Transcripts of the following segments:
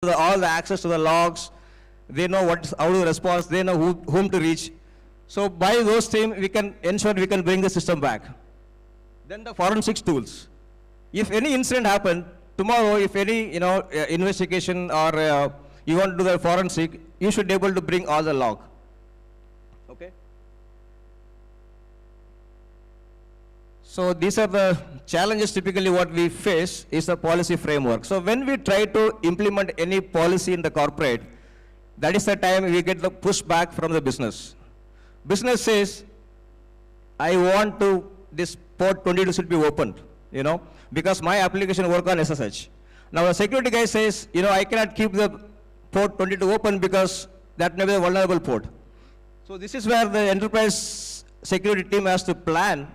all the access to the logs, they know how to respond, they know whom to reach. So by those teams, we can ensure we can bring the system back. Then the forensics tools. If any incident happened, tomorrow if any investigation or you want to do the forensic, you should be able to bring all the log. Okay. So these are the challenges typically what we face is the policy framework. So when we try to implement any policy in the corporate, that is the time we get the pushback from the business. Business says, I want this port 22 should be opened, because my application work on SSH. Now the security guy says, I cannot keep the port 22 open because that may be a vulnerable port. So this is where the enterprise security team has to plan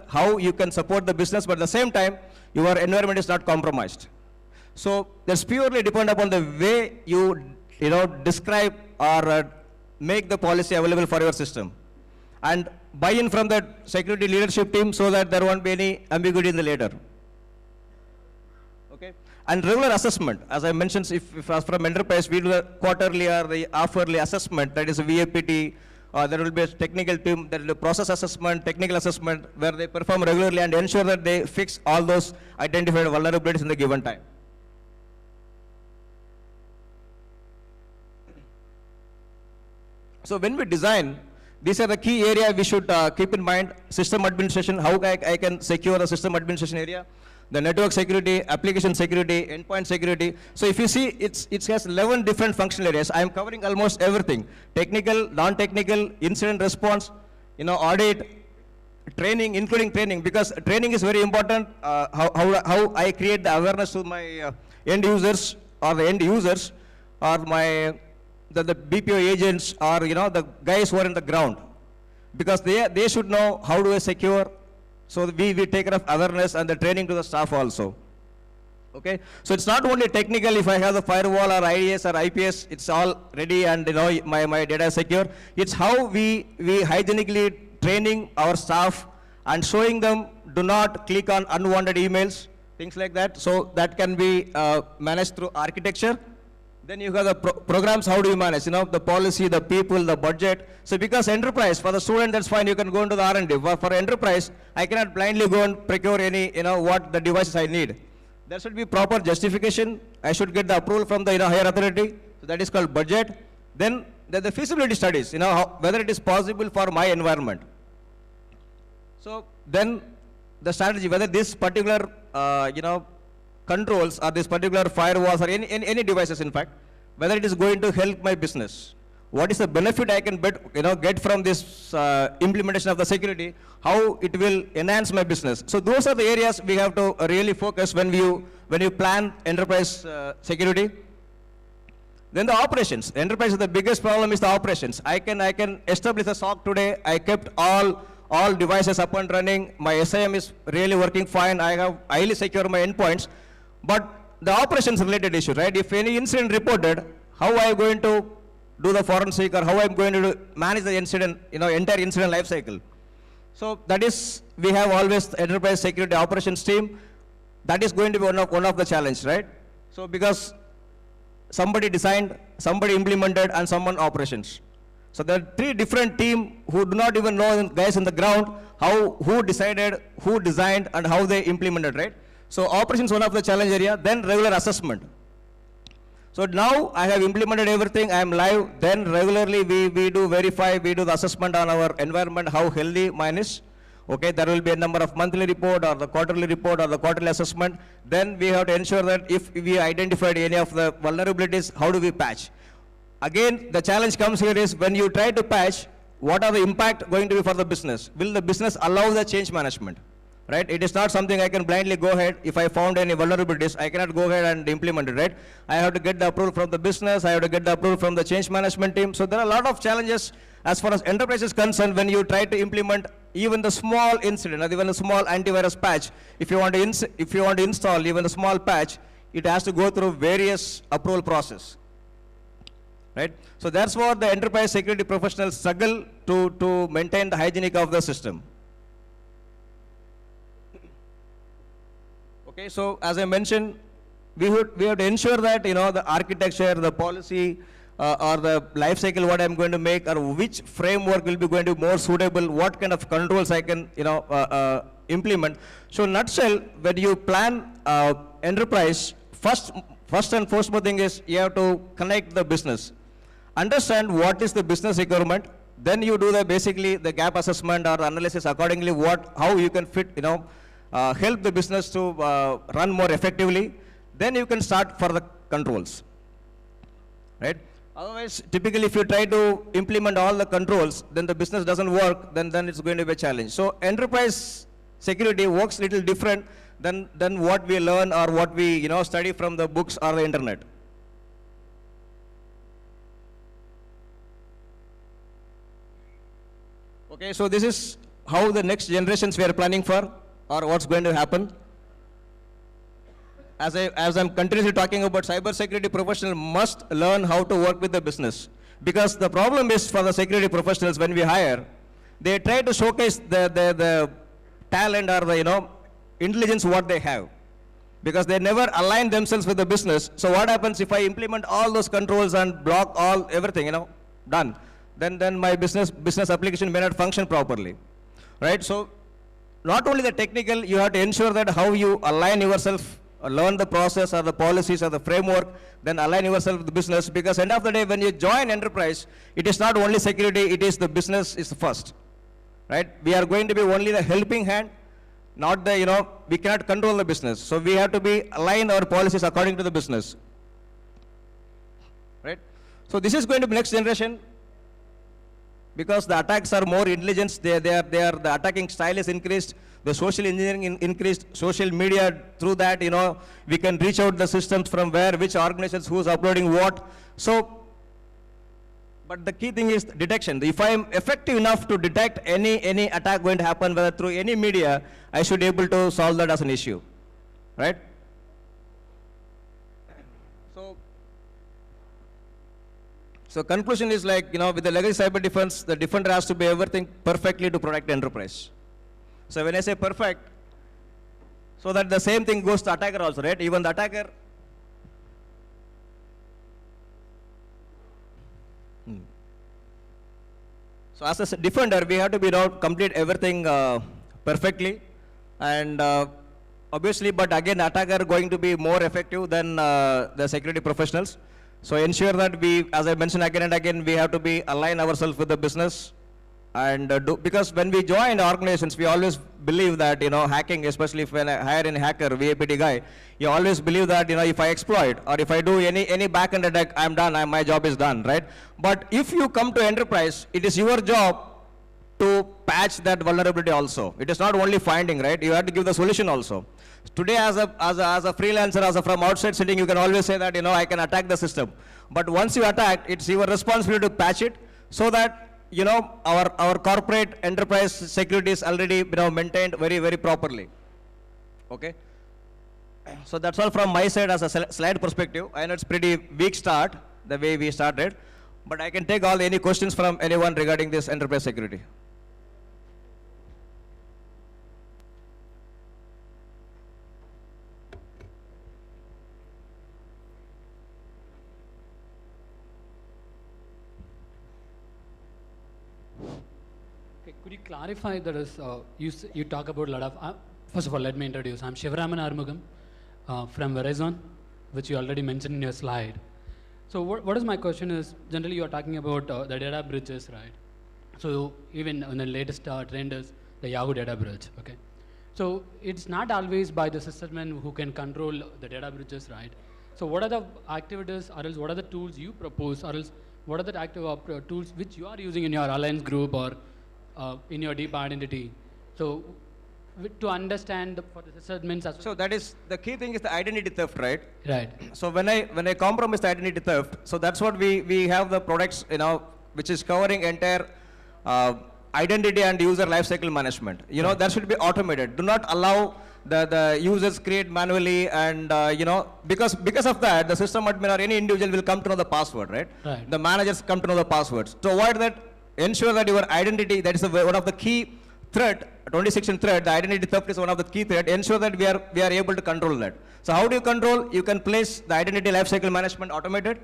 how you can support the business, but at the same time, your environment is not compromised. So that's purely depend upon the way you describe or make the policy available for your system. And buy-in from the security leadership team so that there won't be any ambiguity in the later. Okay. And regular assessment, as I mentioned, if as from enterprise, we do the quarterly or the half-yearly assessment, that is a VAPT. There will be a technical team, there will be a process assessment, technical assessment, where they perform regularly and ensure that they fix all those identified vulnerabilities in the given time. So when we design, these are the key areas we should keep in mind. System administration, how I can secure the system administration area. The network security, application security, endpoint security. So if you see, it has 11 different functional areas. I am covering almost everything. Technical, non-technical, incident response, audit, training, including training, because training is very important. How I create the awareness to my end users or my the BPO agents or the guys who are in the ground, because they should know how do I secure. So we take care of awareness and the training to the staff also. Okay, so it's not only technical. If I have the firewall or IDS or IPS, it's all ready and my data is secure. It's how we hygienically training our staff and showing them do not click on unwanted emails, things like that. So that can be managed through architecture. Then you have the programs, how do you manage, the policy, the people, the budget. So because enterprise, for the student, that's fine, you can go into the R&D. For enterprise, I cannot blindly go and procure any, what the devices I need. There should be proper justification. I should get the approval from the higher authority. So that is called budget. Then the feasibility studies, whether it is possible for my environment. So then the strategy, whether this particular, controls or this particular firewalls or any devices, in fact, whether it is going to help my business. What is the benefit I can get from this implementation of the security, how it will enhance my business. So those are the areas we have to really focus when you plan enterprise security. Then the operations. Enterprise, the biggest problem is the operations. I can establish a SOC today. I kept all devices up and running. My SIM is really working fine. I have highly secure my endpoints. But the operations related issue, right? If any incident reported, how are you going to do the forensic or how I'm going to manage the incident, entire incident life cycle? So that is, we have always the enterprise security operations team. That is going to be one of the challenge, right? So because somebody designed, somebody implemented, and someone operations. So there are 3 different teams who do not even know guys on the ground who decided, who designed, and how they implemented, right? So operations one of the challenge area. Then regular assessment. So now I have implemented everything. I am live. Then regularly we do verify. We do the assessment on our environment, how healthy mine is. Okay, there will be a number of monthly report or the quarterly report or the quarterly assessment. Then we have to ensure that if we identified any of the vulnerabilities, how do we patch? Again, the challenge comes here is when you try to patch, what are the impact going to be for the business? Will the business allow the change management? Right? It is not something I can blindly go ahead. If I found any vulnerabilities, I cannot go ahead and implement it, right? I have to get the approval from the business. I have to get the approval from the change management team. So there are a lot of challenges as far as enterprise is concerned when you try to implement even the small incident or even a small antivirus patch. If you want to install even a small patch, it has to go through various approval process. Right? So that's what the enterprise security professionals struggle to maintain the hygienic of the system. Okay, so as I mentioned, we have to ensure that, the architecture, the policy, or the life cycle what I'm going to make, or which framework will be going to be more suitable, what kind of controls I can, implement. So in nutshell, when you plan enterprise, first and foremost thing is you have to connect the business. Understand what is the business requirement, then you do basically the gap assessment or analysis accordingly, how you can fit, help the business to run more effectively. Then you can start for the controls, right? Otherwise, typically if you try to implement all the controls, then the business doesn't work, then it's going to be a challenge. So enterprise security works little different than what we learn or what we, study from the books or the internet. Okay, so this is how the next generations we are planning for, or what's going to happen. As I'm continuously talking about, cybersecurity professional must learn how to work with the business. Because the problem is for the security professionals when we hire, they try to showcase the talent or the, intelligence what they have. Because they never align themselves with the business. So what happens if I implement all those controls and block everything, done. Then my business application may not function properly, right? So not only the technical, you have to ensure that how you align yourself, learn the process or the policies or the framework, then align yourself with the business. Because end of the day, when you join enterprise, it is not only security, it is the business is first, right? We are going to be only the helping hand, not the, we cannot control the business. So we have to be align our policies according to the business, right? So this is going to be next generation. Because the attacks are more intelligence, the attacking style is increased, the social engineering increased, social media, through that, we can reach out the systems from which organizations, who's uploading what. So, but the key thing is detection. If I am effective enough to detect any attack going to happen, whether through any media, I should be able to solve that as an issue, right? So conclusion is like, with the legacy cyber defense, the defender has to be everything perfectly to protect the enterprise. So when I say perfect, so that the same thing goes to attacker also, right? Even the attacker. So as a defender, we have to be complete everything perfectly, and obviously, but again, attacker going to be more effective than the security professionals. So ensure that we, as I mentioned again and again, we have to be align ourselves with the business, and because when we join organizations, we always believe that hacking, especially if when I hire a hacker, VAPT guy, you always believe that if I exploit or if I do any backend attack, I'm done, my job is done, right? But if you come to enterprise, it is your job to patch that vulnerability also. It is not only finding, right? You have to give the solution also. Today, as a freelancer, from outside sitting, you can always say that I can attack the system. But once you attack, it's your responsibility to patch it, so that our corporate enterprise security is already maintained very, very properly. Okay. So that's all from my side as a slide perspective. I know it's pretty weak start the way we started, but I can take any questions from anyone regarding this enterprise security. Could you clarify that is, you talk about a lot of, first of all, let me introduce. I'm Shivaraman Armugam from Verizon, which you already mentioned in your slide. So what is my question is, generally you are talking about the data bridges, right? So even in the latest trend is the Yahoo data bridge, okay? So it's not always by the sysadmin who can control the data bridges, right? So what are the activities, or else what are the tools you propose, or else what are the active tools which you are using in your alliance group or in your deep identity? So to understand for the sysadmins as well. So that is, the key thing is the identity theft, right? Right. So when I compromise the identity theft, so that's what we have the products, which is covering entire identity and user lifecycle management. That should be automated. Do not allow the users create manually, and because of that, the system admin or any individual will come to know the password, right? Right. The managers come to know the passwords. To avoid that, ensure that your identity, that is one of the key threat, 2016 threat, the identity theft is one of the key threat. Ensure that we are able to control that. So how do you control? You can place the identity lifecycle management automated.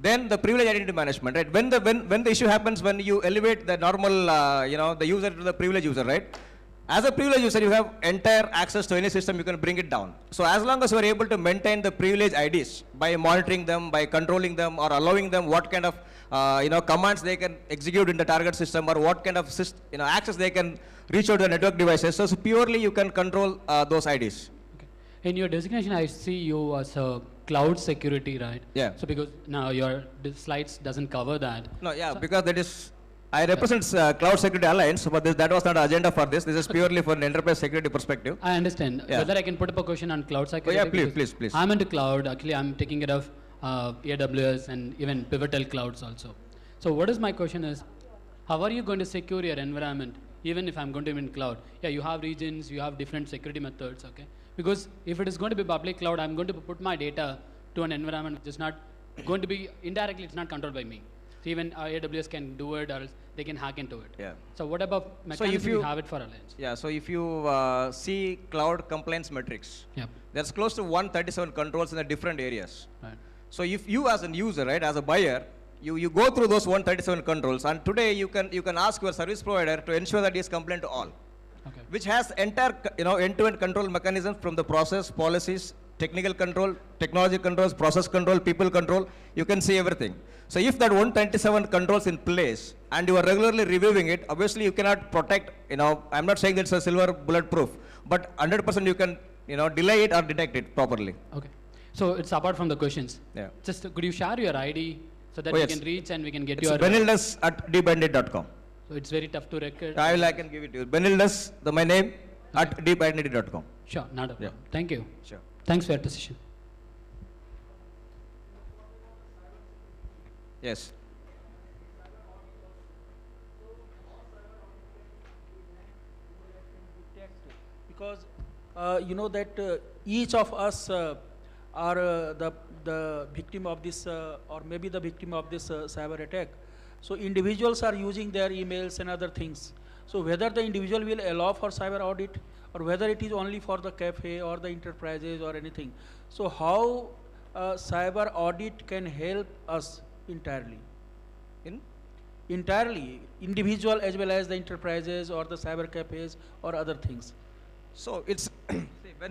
Then the privilege identity management, right? When the issue happens, when you elevate the normal, the user to the privilege user, right? As a privilege user, you have entire access to any system, you can bring it down. So as long as you are able to maintain the privilege IDs by monitoring them, by controlling them, or allowing them what kind of, commands they can execute in the target system, or what kind of, access they can reach out to the network devices. So purely you can control those IDs. Okay. In your designation, I see you as a cloud security, right? Yeah. So because now your slides doesn't cover that. No, yeah, So because that is, I represent Cloud Security Alliance, but that was not the agenda for this. This is purely for an enterprise security perspective. I understand. Yeah. Whether I can put up a question on cloud security? Oh, yeah, Because please. I'm into cloud. Actually, I'm taking care of AWS and even Pivotal clouds also. So what is my question is, how are you going to secure your environment, even if I'm going to be in cloud? Yeah, you have regions, you have different security methods, okay? Because if it is going to be public cloud, I'm going to put my data to an environment which is not going to be, indirectly, it's not controlled by me. So even AWS can do it, or else they can hack into it. Yeah. So what about mechanism you have it for Alliance? Yeah, so if you see cloud compliance metrics, Yep. there's close to 137 controls in the different areas. Right. So if you as a user, right, as a buyer, you go through those 137 controls, and today you can ask your service provider to ensure that he is compliant to all, Okay. which has entire end-to-end control mechanisms from the process, policies, technical control, technology controls, process control, people control. You can see everything. So if that 127 controls in place and you are regularly reviewing it, obviously you cannot protect. I'm not saying it's a silver bulletproof, but 100% you can delay it or detect it properly. Okay. So it's apart from the questions. Yeah. Just could you share your ID so that Oh, we yes. can reach and we can get It's your. benildus@deepidentity.com. So it's very tough to record. I can give it to you. Benildus, my name, @deepidentity.com. Sure, not a problem. Yeah. Thank you. Sure. Thanks for your decision. Yes. Because you know that each of us are the victim of this or maybe the victim of this cyber attack. So individuals are using their emails and other things. So whether the individual will allow for cyber audit or whether it is only for the cafe or the enterprises or anything. So how cyber audit can help us entirely? Entirely, individual as well as the enterprises or the cyber cafes or other things. So it's see,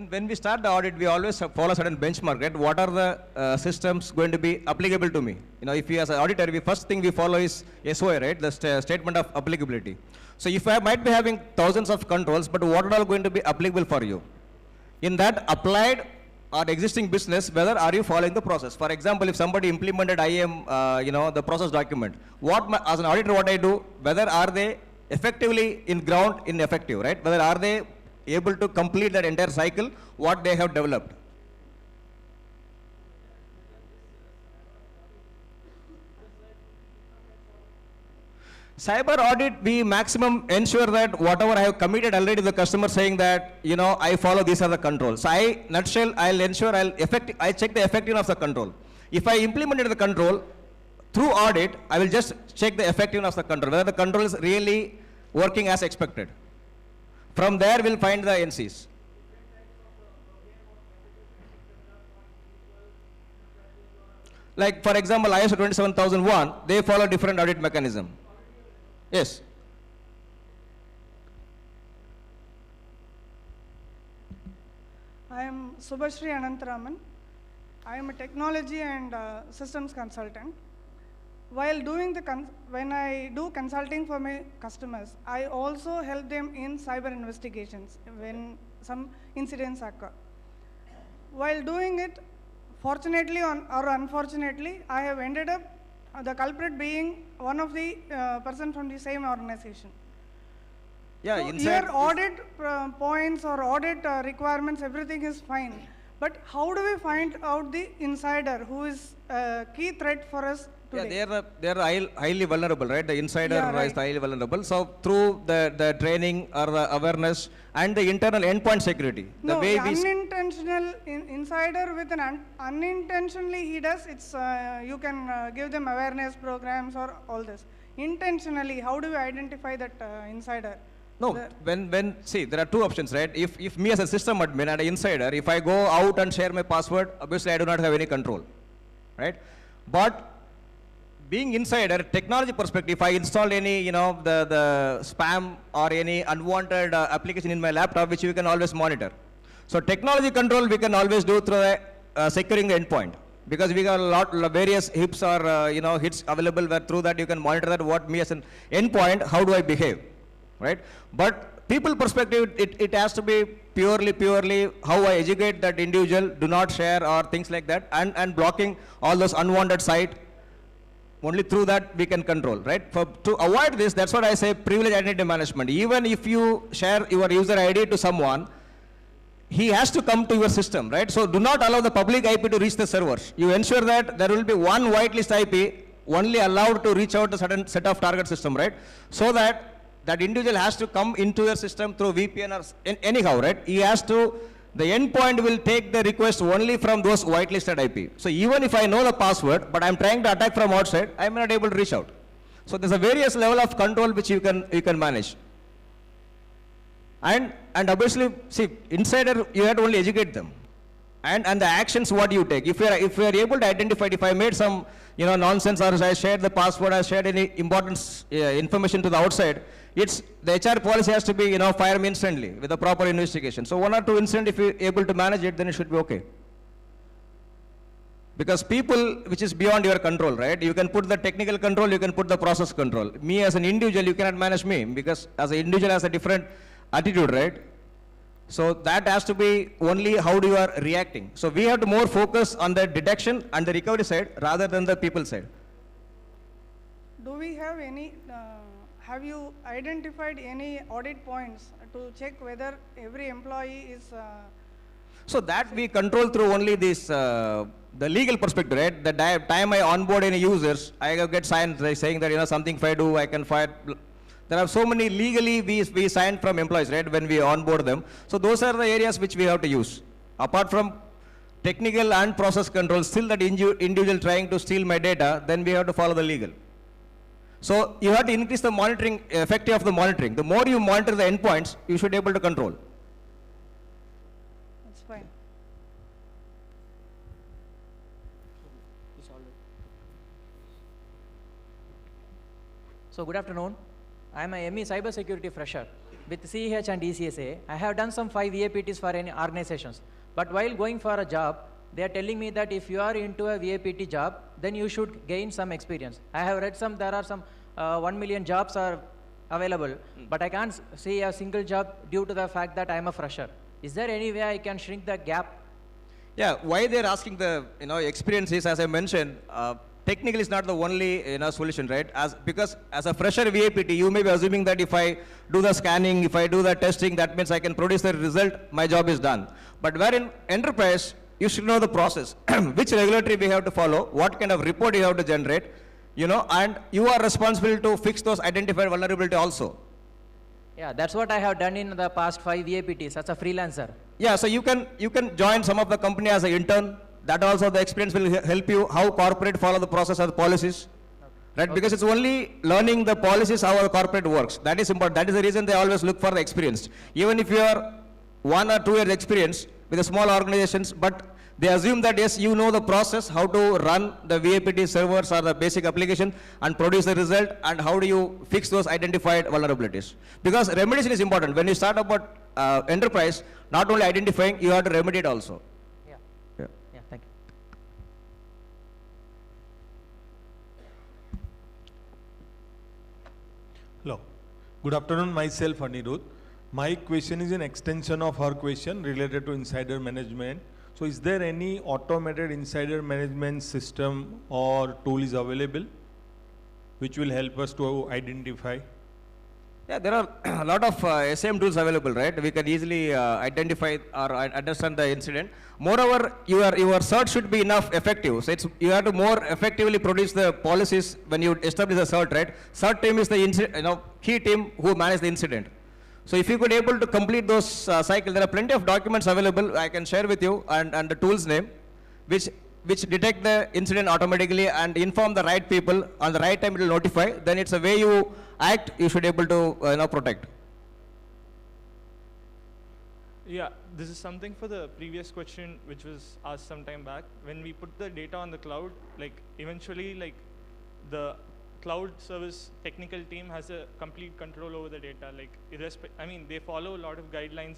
when we start the audit, we always follow certain benchmark, right? What are the systems going to be applicable to me? If we as an auditor, first thing we follow is SOA, right? The statement of applicability. So if I might be having thousands of controls, but what are all going to be applicable for you? In that applied or existing business, whether are you following the process? For example, if somebody implemented IAM, the process document, as an auditor, what I do, whether are they effectively in ground ineffective, right? Whether are they able to complete that entire cycle, what they have developed. Cyber audit, we maximum ensure that whatever I have committed already, the customer saying that, I follow these are the controls. So I'll ensure I check the effectiveness of the control. If I implemented the control through audit, I will just check the effectiveness of the control, whether the control is really working as expected. From there, we'll find the NCs. Like, for example, ISO 27001, they follow different audit mechanism. Yes. I am Subhashri Anantaraman. I am a technology and systems consultant. While doing when I do consulting for my customers, I also help them in cyber investigations when some incidents occur. While doing it, fortunately or unfortunately, I have ended up the culprit being one of the person from the same organization. Yeah, So here audit points or audit requirements, everything is fine. But how do we find out the insider who is a key threat for us today? Yeah, they are highly vulnerable, right? The insider Yeah, right. is highly vulnerable. So through the training or the awareness and the internal endpoint security, No, the way we unintentional insider with an unintentionally he does, it's you can give them awareness programs or all this. Intentionally, how do we identify that insider? No, see, there are two options, right? If me as a system admin and an insider, if I go out and share my password, obviously I do not have any control, right? But being insider, technology perspective, if I install any, the spam or any unwanted application in my laptop, which we can always monitor. So technology control we can always do through securing the endpoint, because we got various hips or hits available where through that you can monitor that what me as an endpoint, how do I behave, right? But people perspective, it has to be purely how I educate that individual, do not share or things like that, and blocking all those unwanted site. Only through that we can control, right? To avoid this, that's what I say privilege identity management. Even if you share your user ID to someone, he has to come to your system, right? So do not allow the public IP to reach the servers. You ensure that there will be one whitelist IP only allowed to reach out to a certain set of target system, right? So that individual has to come into your system through VPN or anyhow, right? He has to, the endpoint will take the request only from those whitelisted IP. So even if I know the password, but I'm trying to attack from outside, I'm not able to reach out. So there's a various level of control which you can manage. And obviously, see, insider, you have to only educate them. And the actions what you take. If you are able to identify, if I made some nonsense, or I shared the password, I shared any important information to the outside, the HR policy has to be fire me instantly with a proper investigation. So 1 or 2 incidents, if you're able to manage it, then it should be okay. Because people, which is beyond your control, right? You can put the technical control, you can put the process control. Me as an individual, you cannot manage me, because as an individual has a different attitude, right? So that has to be only how you are reacting. So we have to more focus on the detection and the recovery side rather than the people side. Do we have any, have you identified any audit points to check whether every employee is... So that we control through only this, the legal perspective, right? The time I onboard any users, I get signed saying that, something if I do, I can fire. There are so many legally we sign from employees, right, when we onboard them. So those are the areas which we have to use. Apart from technical and process control, still that individual trying to steal my data, then we have to follow the legal. So you have to increase the monitoring, effectivity of the monitoring. The more you monitor the endpoints, you should be able to control. That's fine. So good afternoon. I am a ME cybersecurity fresher with CEH and ECSA. I have done some 5 VAPTs for any organizations. But while going for a job, they are telling me that if you are into a VAPT job, then you should gain some experience. I have read there are some 1 million jobs are available, but I can't see a single job due to the fact that I am a fresher. Is there any way I can shrink the gap? Yeah, why they're asking the experience is, as I mentioned, technically it's not the only solution, right? Because as a fresher VAPT, you may be assuming that if I do the scanning, if I do the testing, that means I can produce the result, my job is done. But where in enterprise, you should know the process, which regulatory we have to follow, what kind of report you have to generate, and you are responsible to fix those identified vulnerability also. Yeah, that's what I have done in the past 5 VAPTs as a freelancer. Yeah, so you can join some of the company as an intern. That also the experience will help you how corporate follow the process or the policies, right? Okay. Because it's only learning the policies how a corporate works. That is important. That is the reason they always look for the experienced. Even if you are 1 or 2 years experience with the small organizations, but they assume that yes, you know the process, how to run the VAPT servers or the basic application and produce the result, and how do you fix those identified vulnerabilities. Because remediation is important. When you start about enterprise, not only identifying, you have to remediate also. Thank you. Hello. Good afternoon, myself Anirudh. My question is an extension of her question related to insider management. So is there any automated insider management system or tool is available which will help us to identify? Yeah, there are a lot of SAM tools available, right? We can easily identify or understand the incident. Moreover, your cert should be enough effective. So you have to more effectively produce the policies when you establish a cert, right? Cert team is the key team who manage the incident. So if you could able to complete those cycles, there are plenty of documents available. I can share with you and the tool's name, which detect the incident automatically and inform the right people on the right time. It will notify. Then it's a way you act. You should able to protect. Yeah, this is something for the previous question which was asked some time back. When we put the data on the cloud, like eventually like the cloud service technical team has a complete control over the data. Like I mean, they follow a lot of guidelines